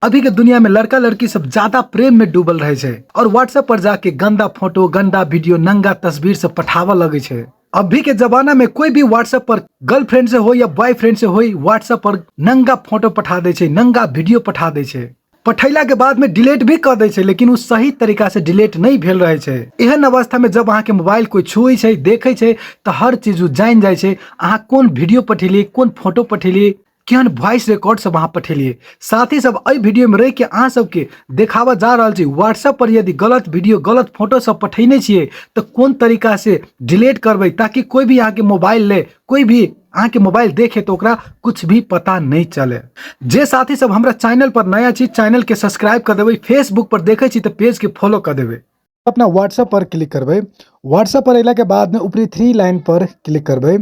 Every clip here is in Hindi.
अभी के दुनिया में लड़का लड़की सब ज्यादा प्रेम में डूबल रहे छे और व्हाट्सएप पर जाके गंदा फोटो, गंदा वीडियो, नंगा तस्वीर सब पठावा लगे छे। अभी के जमाना में कोई भी व्हाट्सएप पर गर्लफ्रेंड से हो या बॉयफ्रेंड से हो, व्हाट्सएप पर नंगा फोटो पठा दे छे, नंगा वीडियो पठा दे छे। पठैला के बाद में डिलीट भी कर दे छे, लेकिन उ सही तरीका से डिलीट नहीं भेल रहे छे। एहन अवस्था में जब अहाँ के मोबाइल कोई छुए छे, देखे छे, तो हर चीज उ जान जाए छे अहाँ कौन वीडियो पठेलिए, कौन फोटो पठेलिए, केहन वॉइस रिकॉर्ड सब अहाँ पठेलिए। साथ ही सब एहि वीडियो में रह के अहाँ सबके देखावा जा रहा छे। व्हाट्सएप पर यदि गलत वीडियो, गलत फोटो सब पठेने छिए तो कौन तरीका से डिलीट करबे, ताकि कोई भी अहाँ के मोबाइल ले, कोई भी अहाँ के मोबाइल देखे तो ओकरा कुछ भी पता नहीं चले। जे साथी सब हमरा चैनल पर नया छी, चैनल के सब्सक्राइब कर देबे। फेसबुक पर देखे छी तो पेज के फॉलो कर देबे। अपना व्हाट्सएप पर क्लिक करबे। व्हाट्सएप पर अला के बाद में ऊपरी 3 लाइन पर क्लिक करबे।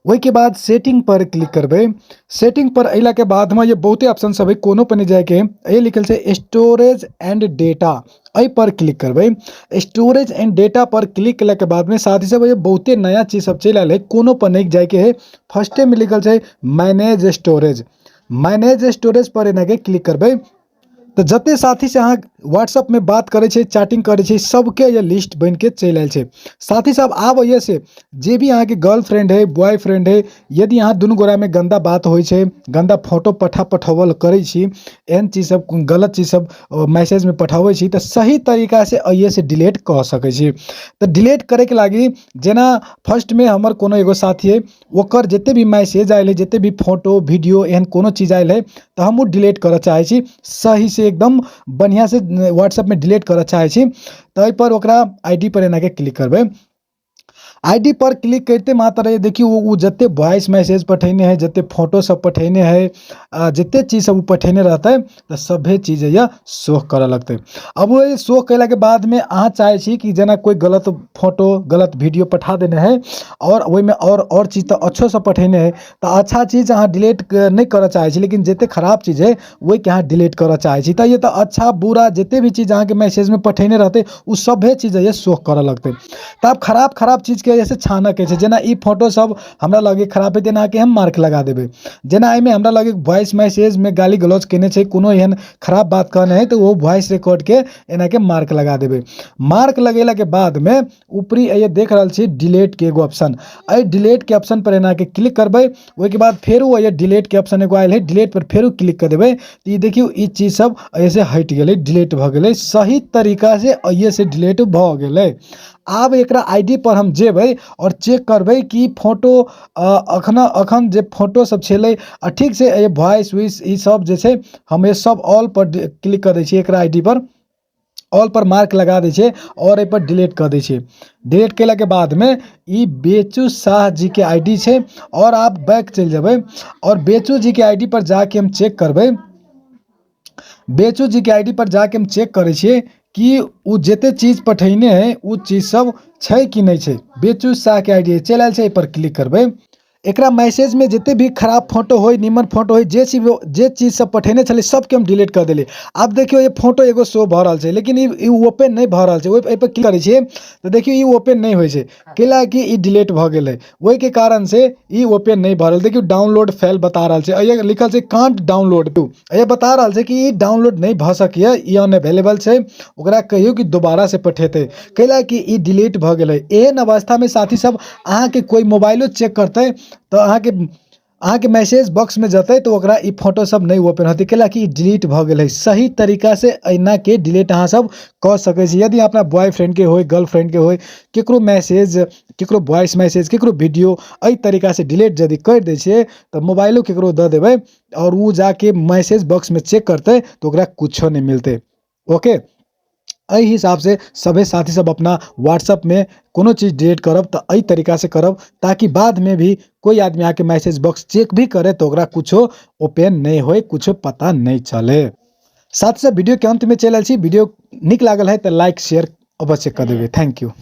वही के बाद सेटिंग पर क्लिक करबे। सेटिंग पर अला के बाद में ये बहुते ऑप्शन सब है, कोनो पर नहीं जाके ये लिखल से स्टोरेज एंड डेटा, आई पर क्लिक करबे। स्टोरेज एंड डेटा पर क्लिक करने के बाद में साथ ही सब ये बहुते नया चीज सब चल आए, कोनो पर नहीं जाके है। फर्स्टे में लिखल से मैनेज स्टोरेज। मैनेज स्टोरेज पर एना के क्लिक करबे तो जते साथी से अहाँ व्हाट्सएप में बात करे छे, चैटिंग करे छे, सबके ये लिस्ट बन के चल आयल छे। साथी सब आब ये से जे भी अहाँ के गर्लफ्रेंड है, बॉयफ्रेंड है, यदि अहाँ दुनू गोरा में गंदा बात होई छे, गंदा फोटो पठावल करे छी, एहन चीज सब, गलत चीज सब मैसेज में पठावे छी, तो सही तरीका से ये से डिलीट कर सके छी। तो डिलीट करे के लागी जेना फर्स्ट में हमर कोनो एगो साथी है, ओकर जते भी मैसेज आयल है, जते भी फोटो वीडियो एहन कोनो चीज आयल है, तो हम डिलीट करे चाहे छी। सही से एकदम बढ़िया से व्हाट्सएप में डिलीट करे चाहे छी, तो एहि पर ओकरा आईडी पर एना के क्लिक करबे। आईडी पर क्लिक करते मात्र ये देखिए वो जते वॉइस मैसेज पठेने है, जते फोटो सब पठेने है, जते चीज सब पठेने रहता है, तो सभे चीज ये शो करे लगते। अब वो शो कैला के बाद में अहाँ चाहे छी कि जना कोई गलत फोटो, गलत वीडियो पठा देने है और वही में और चीज तो अच्छो सब पठेने है, तो अच्छा चीज अहाँ डिलीट नहीं करे चाहे छी, लेकिन जते खराब चीज है वही के अहाँ डिलीट करे चाहे छी। तो ये तो अच्छा बुरा जते भी चीज अहाँ के मैसेज में पठेने रहते उ सभे चीज ये शो करे लगते। तो आप खराब चीज के जैसे छाना के छे, जेना ई फोटो सब हमरा लगे खराब है, तेना के हम मार्क लगा देबे। जेना एमे हमरा लगे वॉइस मैसेज में गाली गलौज केने छे, कोनो एहन खराब बात कहने है, तो वो वॉइस रिकॉर्ड के एना के मार्क लगा देबे। मार्क लगेला के बाद में ऊपरी ये देख रहल छी डिलीट के एगो ऑप्शन, ए डिलीट के ऑप्शन पर एना के क्लिक करबे। ओइ के बाद फेर वो ये डिलीट के ऑप्शन एगो आइल है, डिलीट पर फेर क्लिक कर देबे। तो ये देखियो ई चीज सब ऐसे हट गेले, डिलीट भ गेले, सही तरीका से ये से डिलीट भ गेले। आब एकरा आईडी पर हम जेबै और चेक करबै कि फोटो अखन जे फोटो सब छेले ठीक से ये वॉइस उइस ई सब जे छे, हम ये सब ऑल पर क्लिक कर दै छी। एकरा आईडी पर ऑल पर मार्क लगा दै छे और ए पर डिलीट कर दै छे। डिलीट केला के बाद में ई बेचू शाह जी के आईडी छे, और आप बैक चल जेबै और बेचू जी के आईडी पर जाके हम चेक करबै। बेचू जी के आईडी पर जाके हम चेक करे छिए कि उ जते चीज पठेने है उ चीज सब छै कि नहीं छै। बेचू शाह के आईडी चल आयल छै, पर क्लिक करबे। एकरा मैसेज में जिते भी खराब फोटो हो, निमन फोटो हो, जे चीज सब पठेने छले सबके हम डिलीट कर देले। अब देखियो ये फोटो एगो शो भ रहल छै, लेकिन ई ओपन नहीं भ रहल छै। ओइ पर क्लिक करे छिए तो देखियो ई ओपन नहीं होय छै, कैला कि ई डिलीट भ गेलै। ओइ के कारण से ई ओपन नहीं भ रहल। देखियो डाउनलोड फेल बता रहल छै, ये लिखल छै कांट डाउनलोड टू, ये बता रहल छै कि ई डाउनलोड नहीं भ सकिए, ई अनअवेलेबल छै। ओकरा कहियो कि दोबारा से पठेते, कैला कि ई डिलीट भ गेलै। एहन अवस्था में साथी सब अहाँ के कोई मोबाइलो चेक करते तो अहाँ के मैसेज बॉक्स में जते तो ओकरा ई फोटो सब नहीं ओपन होते, कैला कि डिलीट भ गेलै। सही तरीका से एना के डिलीट अहाँ सब कर सके छी। यदि अपना बॉयफ्रेंड के होय, गर्लफ्रेंड के होय, केकरो मैसेज, केकरो वॉइस मैसेज, केकरो वीडियो एहि तरीका से डिलीट यदि कर दै छिए तो मोबाइलो केकरो द देबै और वो जाके मैसेज बॉक्स में चेक करते तो ओकरा कुछो नहीं मिलते। ओके, एहि हिसाब से सभे साथी सब अपना व्हाट्सएप में कोनो चीज डिलीट करब तो एहि तरीका से करब, ताकि बाद में भी कोई आदमी आके मैसेज बॉक्स चेक भी करे तो ओकरा कुछो ओपन नहीं होए, कुछो पता नहीं चले। साथ से वीडियो के अंत में चल आयल छी। वीडियो निक लागल है तो लाइक शेयर अवश्य कर देबे। Thank you.